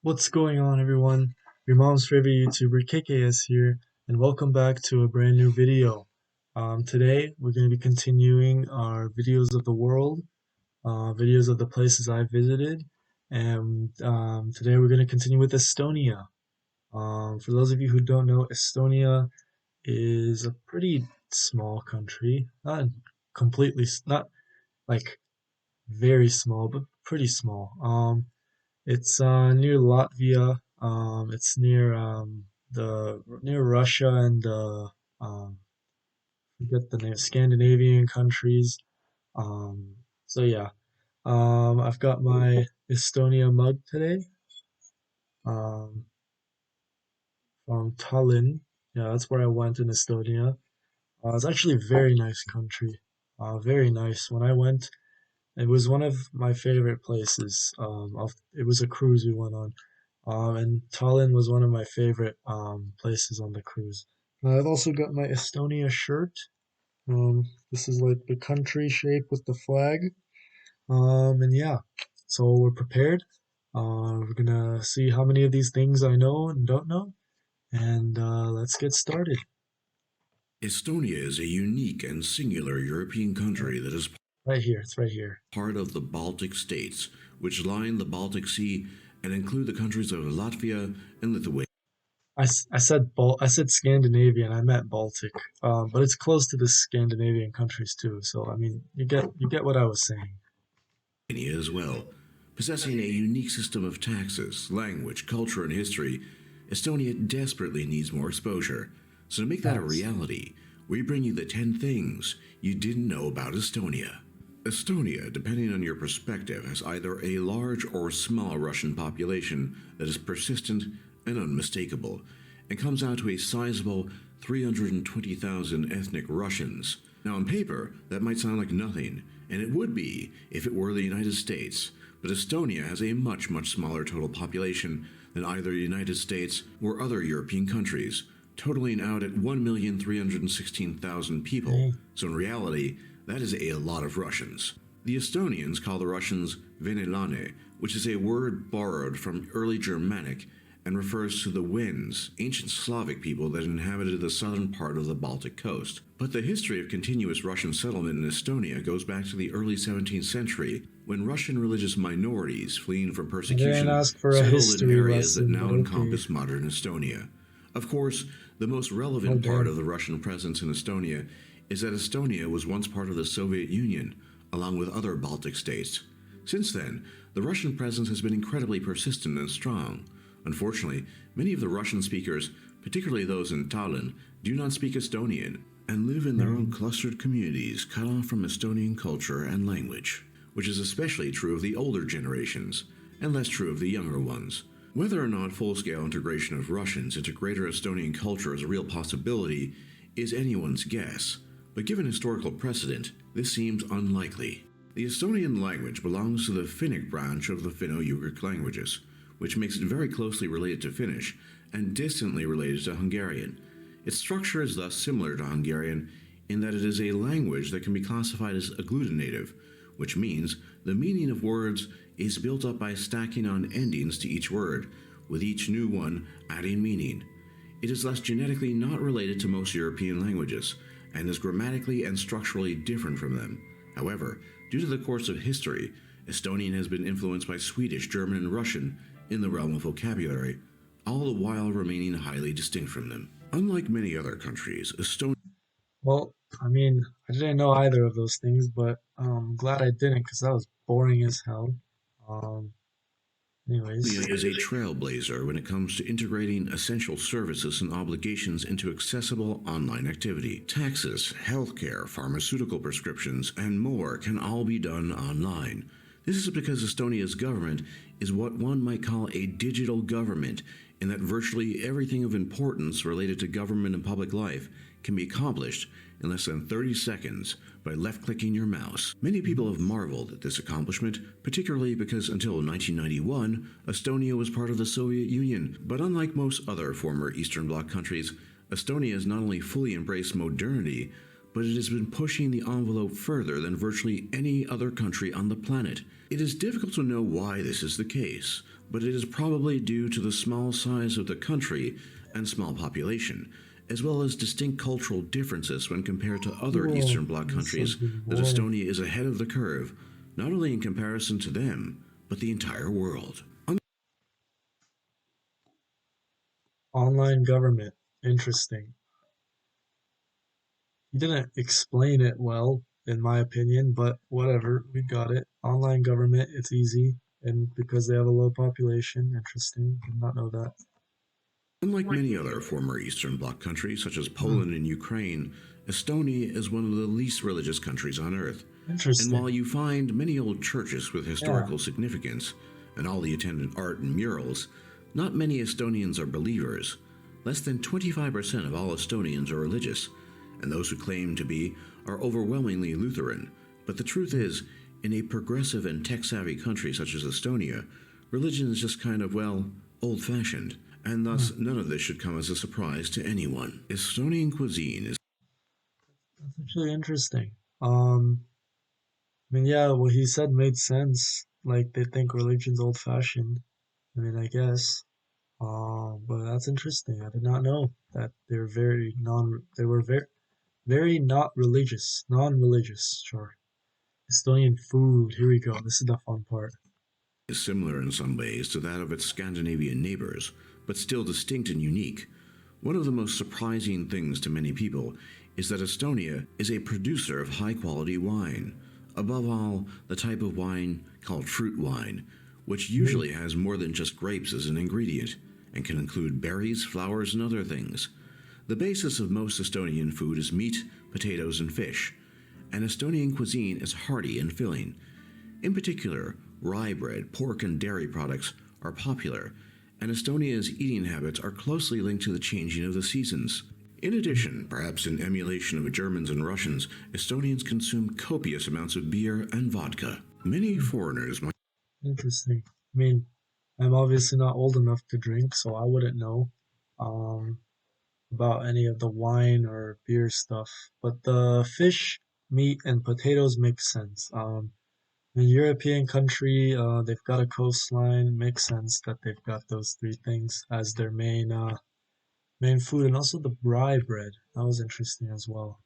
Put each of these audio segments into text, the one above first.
What's going on, everyone? Your mom's favorite YouTuber KKS here, and welcome back to a brand new video. Today, we're going to be continuing our videos of the world, videos of the places I visited, and today we're going to continue with Estonia. For those of you who don't know, Estonia is a pretty small country, not not like very small, but pretty small. It's near Latvia. It's near Russia and forget the name, Scandinavian countries. So yeah. I've got my Estonia mug today. Um, from Tallinn. Yeah, that's where I went in Estonia. It's actually a very nice country. Very nice. When I went, it was one of my favorite places. It was a cruise we went on. And Tallinn was one of my favorite places on the cruise. I've also got my Estonia shirt. This is like the country shape with the flag. And yeah, so we're prepared. We're gonna see how many of these things I know and don't know, and let's get started. Estonia is a unique and singular European country that is Right here, it's right here. part of the Baltic states, which line the Baltic Sea and include the countries of Latvia and Lithuania. I said Scandinavian. I meant Baltic, but it's close to the Scandinavian countries too. So I mean, you get what I was saying. As well. Possessing a unique system of taxes, language, culture, and history, Estonia desperately needs more exposure. So to make that a Yes. reality, we bring you the 10 things you didn't know about Estonia. Estonia, depending on your perspective, has either a large or small Russian population that is persistent and unmistakable, and comes out to a sizable 320,000 ethnic Russians. Now, on paper, that might sound like nothing, and it would be if it were the United States, but Estonia has a much, much smaller total population than either the United States or other European countries, totaling out at 1,316,000 people. So in reality, that is a lot of Russians. The Estonians call the Russians Venelane, which is a word borrowed from early Germanic and refers to the Wends, ancient Slavic people that inhabited the southern part of the Baltic coast. But the history of continuous Russian settlement in Estonia goes back to the early 17th century, when Russian religious minorities fleeing from I persecution didn't ask for a settled in history areas that lesson, but now okay. encompass modern Estonia. Of course, the most relevant Okay. part of the Russian presence in Estonia is that Estonia was once part of the Soviet Union, along with other Baltic states. Since then, the Russian presence has been incredibly persistent and strong. Unfortunately, many of the Russian speakers, particularly those in Tallinn, do not speak Estonian and live in their own clustered communities cut off from Estonian culture and language, which is especially true of the older generations and less true of the younger ones. Whether or not full-scale integration of Russians into greater Estonian culture is a real possibility is anyone's guess, but given historical precedent, this seems unlikely. The Estonian language belongs to the Finnic branch of the Finno-Ugric languages, which makes it very closely related to Finnish and distantly related to Hungarian. Its structure is thus similar to Hungarian in that it is a language that can be classified as agglutinative, which means the meaning of words is built up by stacking on endings to each word, with each new one adding meaning. It is thus genetically not related to most European languages, and is grammatically and structurally different from them. However, due to the course of history, Estonian has been influenced by Swedish, German, and Russian in the realm of vocabulary, all the while remaining highly distinct from them. Unlike many other countries, Estonia Well, I mean, I didn't know either of those things, but I'm glad I didn't because that was boring as hell. Um, anyways, is a trailblazer when it comes to integrating essential services and obligations into accessible online activity. Taxes, healthcare, pharmaceutical prescriptions, and more can all be done online. This is because Estonia's government is what one might call a digital government, in that virtually everything of importance related to government and public life can be accomplished in less than 30 seconds by left-clicking your mouse. Many people have marveled at this accomplishment, particularly because until 1991, Estonia was part of the Soviet Union. But unlike most other former Eastern Bloc countries, Estonia has not only fully embraced modernity, but it has been pushing the envelope further than virtually any other country on the planet. It is difficult to know why this is the case, but it is probably due to the small size of the country and small population, as well as distinct cultural differences when compared to other Cool. Eastern Bloc This countries, subject is that boring. Estonia is ahead of the curve, not only in comparison to them, but the entire world. Online government. Interesting. He didn't explain it well, in my opinion, but whatever, we got it. Online government, it's easy, and because they have a low population, interesting. Did not know that. Unlike many other former Eastern Bloc countries, such as Hmm, Poland and Ukraine, Estonia is one of the least religious countries on Earth. And while interesting. you find many old churches with Yeah, historical significance and all the attendant art and murals, not many Estonians are believers. Less than 25% of all Estonians are religious, and those who claim to be are overwhelmingly Lutheran. But the truth is, in a progressive and tech savvy country such as Estonia, religion is just kind of, well, old fashioned, and hmm, thus none of this should come as a surprise to anyone. Estonian cuisine is that's actually interesting. Um, I mean, yeah, what he said made sense. Like they think religion's old-fashioned. I mean, I guess. But that's interesting. I did not know that they're very non. They were very not religious, non-religious. Sure. Estonian food. Here we go. This is the fun part. similar in some ways to that of its Scandinavian neighbors, but still distinct and unique. One of the most surprising things to many people is that Estonia is a producer of high quality wine. Above all, the type of wine called fruit wine, which Mm, usually has more than just grapes as an ingredient and can include berries, flowers, and other things. The basis of most Estonian food is meat, potatoes, and fish, and Estonian cuisine is hearty and filling. In particular, rye bread, pork, and dairy products are popular, and Estonia's eating habits are closely linked to the changing of the seasons. In addition, perhaps in emulation of Germans and Russians, Estonians consume copious amounts of beer and vodka. Many mm, foreigners might interesting. I mean, I'm obviously not old enough to drink, so I wouldn't know um, about any of the wine or beer stuff. But the fish, meat, and potatoes make sense. In a European country, they've got a coastline. Makes sense that they've got those three things as their main food, and also the rye bread. That was interesting as well.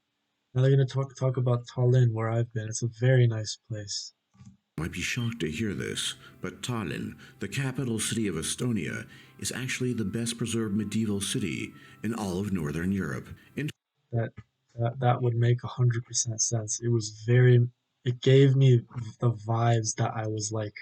Now they're gonna talk about Tallinn, where I've been. It's a very nice place. be shocked to hear this, but Tallinn, the capital city of Estonia, is actually the best preserved medieval city in all of Northern Europe. In That that would make 100% sense. It was very. It gave me the vibes that I was like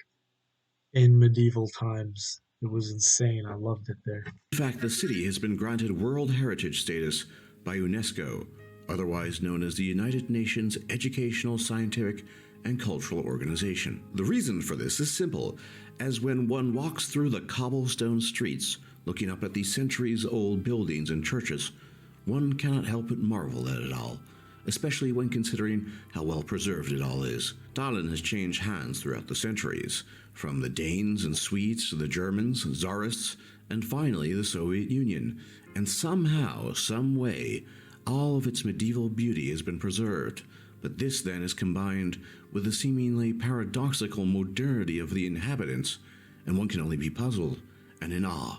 in medieval times. It was insane. I loved it there. fact, the city has been granted World Heritage status by UNESCO, otherwise known as the United Nations Educational, Scientific, and Cultural Organization. The reason for this is simple, as when one walks through the cobblestone streets, looking up at the centuries old buildings and churches, one cannot help but marvel at it all, especially when considering how well preserved it all is. Tallinn has changed hands throughout the centuries, from the Danes and Swedes to the Germans, Tsarists, and finally the Soviet Union, and somehow, some way, all of its medieval beauty has been preserved. But this then is combined with the seemingly paradoxical modernity of the inhabitants, and one can only be puzzled and in awe.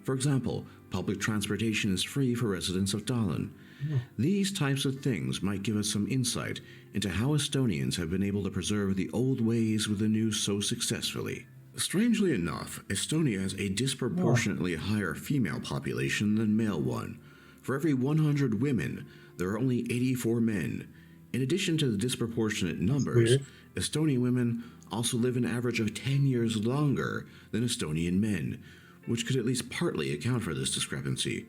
For example, public transportation is free for residents of Tallinn. Oh, These types of things might give us some insight into how Estonians have been able to preserve the old ways with the new so successfully. Strangely enough, Estonia has a oh, disproportionately higher female population than male one. For every 100 women, there are only 84 men. In addition to the disproportionate that's numbers, weird. Estonian women also live an average of 10 years longer than Estonian men, which could at least partly account for this discrepancy.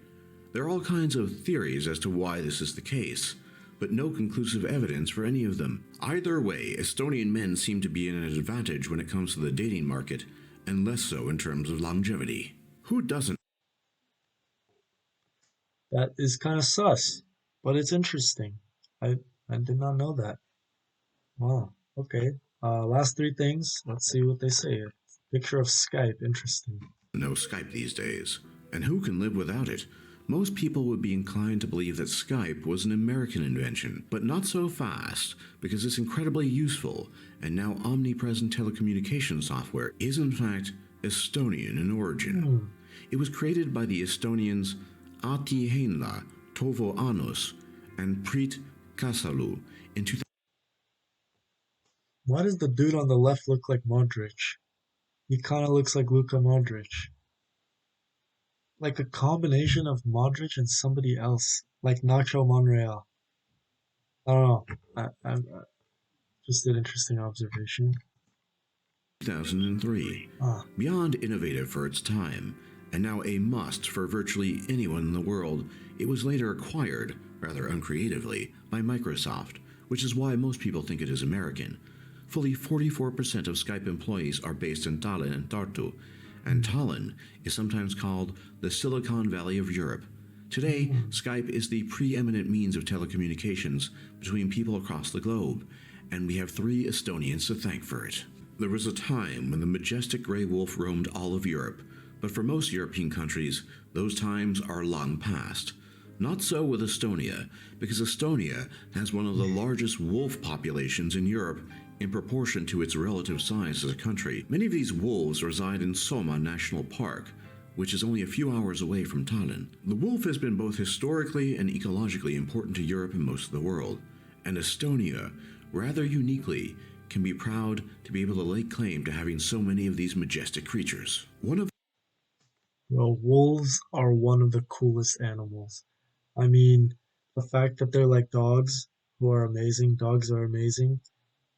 There are all kinds of theories as to why this is the case, but no conclusive evidence for any of them. Either way, Estonian men seem to be in an advantage when it comes to the dating market, and less so in terms of longevity. Who doesn't? That is kind of sus, but it's interesting. I I did not know that. Wow. Okay. Last three things. Let's see what they say. A picture of Skype. Interesting. Know Skype these days, and who can live without it? Most people would be inclined to believe that Skype was an American invention, but not so fast, because this incredibly useful and now omnipresent telecommunication software is in fact Estonian in origin. Hmm. It was created by the Estonians Ati Heinla, Tovo Anus, and Priit Kasalu in 2000. Why does the dude on the left look like Modric? He kind of looks like Luka Modric. Like a combination of Modric and somebody else. Like Nacho Monreal. I don't know. I just an interesting observation. 2003. Ah, Beyond innovative for its time, and now a must for virtually anyone in the world, it was later acquired, rather uncreatively, by Microsoft, which is why most people think it is American. Fully 44% of Skype employees are based in Tallinn and Tartu, and Tallinn is sometimes called the Silicon Valley of Europe. Today, Skype is the preeminent means of telecommunications between people across the globe, and we have 3 Estonians to thank for it. There was a time when the majestic gray wolf roamed all of Europe, but for most European countries, those times are long past. Not so with Estonia, because Estonia has one of the largest wolf populations in Europe in proportion to its relative size as a country. Many of these wolves reside in Soma National Park, which is only a few hours away from Tallinn. The wolf has been both historically and ecologically important to Europe and most of the world, and Estonia, rather uniquely, can be proud to be able to lay claim to having so many of these majestic creatures. One of well, wolves are one of the coolest animals. I mean, the fact that they're like dogs, who are amazing, dogs are amazing,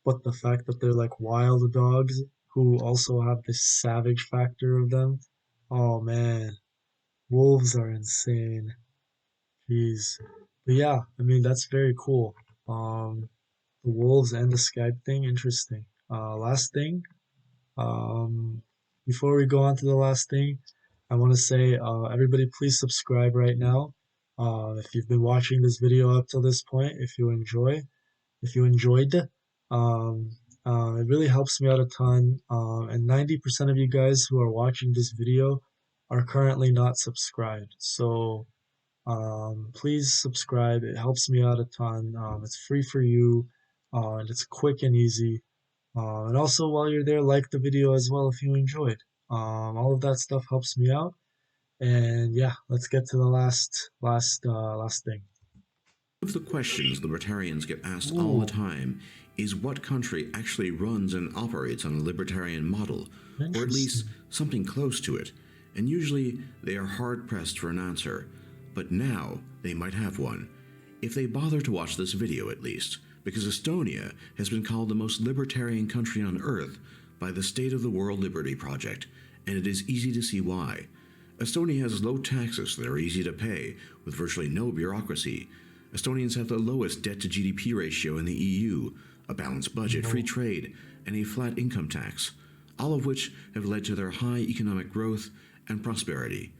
but the fact that they're like wild dogs, who also have this savage factor of them, oh man, wolves are insane. Jeez. But yeah, I mean, that's very cool. The wolves and the Skype thing, interesting. Last thing, um, before we go on to the last thing, I want to say, everybody, please subscribe right now. If you've been watching this video up till this point, if you enjoyed, um, it really helps me out a ton. And 90% of you guys who are watching this video are currently not subscribed. So, please subscribe. It helps me out a ton. It's free for you, and it's quick and easy. And also, while you're there, like the video as well if you enjoyed. All of that stuff helps me out. And yeah, let's get to the last thing. the questions libertarians get asked all the Ooh, time is what country actually runs and operates on a libertarian model, or at least interesting. something close to it, and usually they are hard pressed for an answer. But now they might have one, if they bother to watch this video at least, because Estonia has been called the most libertarian country on Earth by the State of the World Liberty Project, and it is easy to see why. Estonia has low taxes that are easy to pay, with virtually no bureaucracy. Estonians have the lowest debt to GDP ratio in the EU, a balanced budget, free No. trade, and a flat income tax, all of which have led to their high economic growth and prosperity.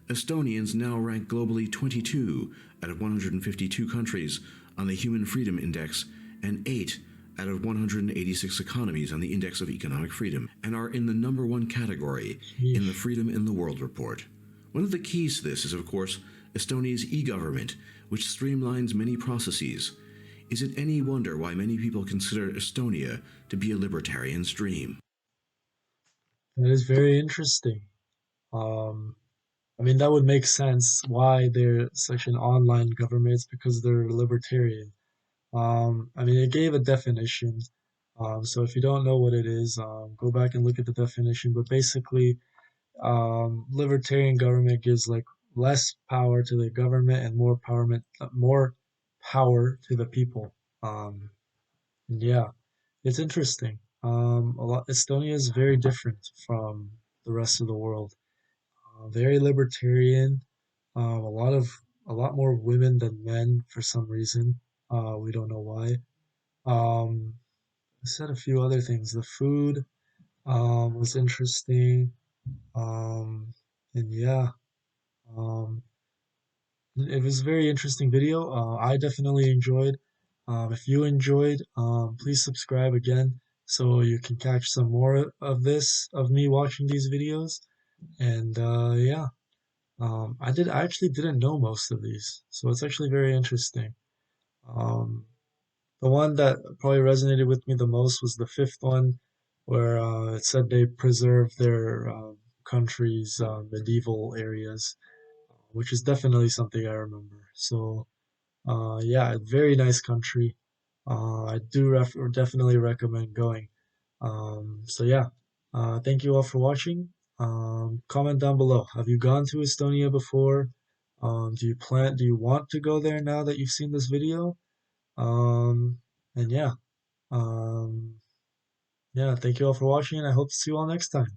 Estonians now rank globally 22 out of 152 countries on the Human Freedom Index and 8 out of 186 economies on the Index of Economic Freedom, and are in the number 1 category in the Sheesh. Freedom in the World report. One of the keys to this is, of course, Estonia's e-government, which streamlines many processes. Is it any wonder why many people consider Estonia to be a libertarian's dream? That is very interesting. Um, I mean, that would make sense why they're such an online government. It's because they're libertarian. I mean, it gave a definition. So if you don't know what it is, go back and look at the definition. But basically, libertarian government gives like less power to the government and more power to the people. And yeah, it's interesting. Estonia is very different from the rest of the world. Very libertarian. A lot of a lot more women than men for some reason. We don't know why. Um, I said a few other things. The food was interesting. And yeah, um, it was a very interesting video. I definitely enjoyed. If you enjoyed, please subscribe again so you can catch some more of this of me watching these videos. And yeah, I actually didn't know most of these, so it's actually very interesting. Um, the one that probably resonated with me the most was the fifth one, where it said they preserve their country's medieval areas, which is definitely something I remember. So yeah, very nice country. I do definitely recommend going. So yeah, thank you all for watching. Comment down below. Have you gone to Estonia before? Do you want to go there now that you've seen this video? Um, and yeah, um, yeah, thank you all for watching, and I hope to see you all next time.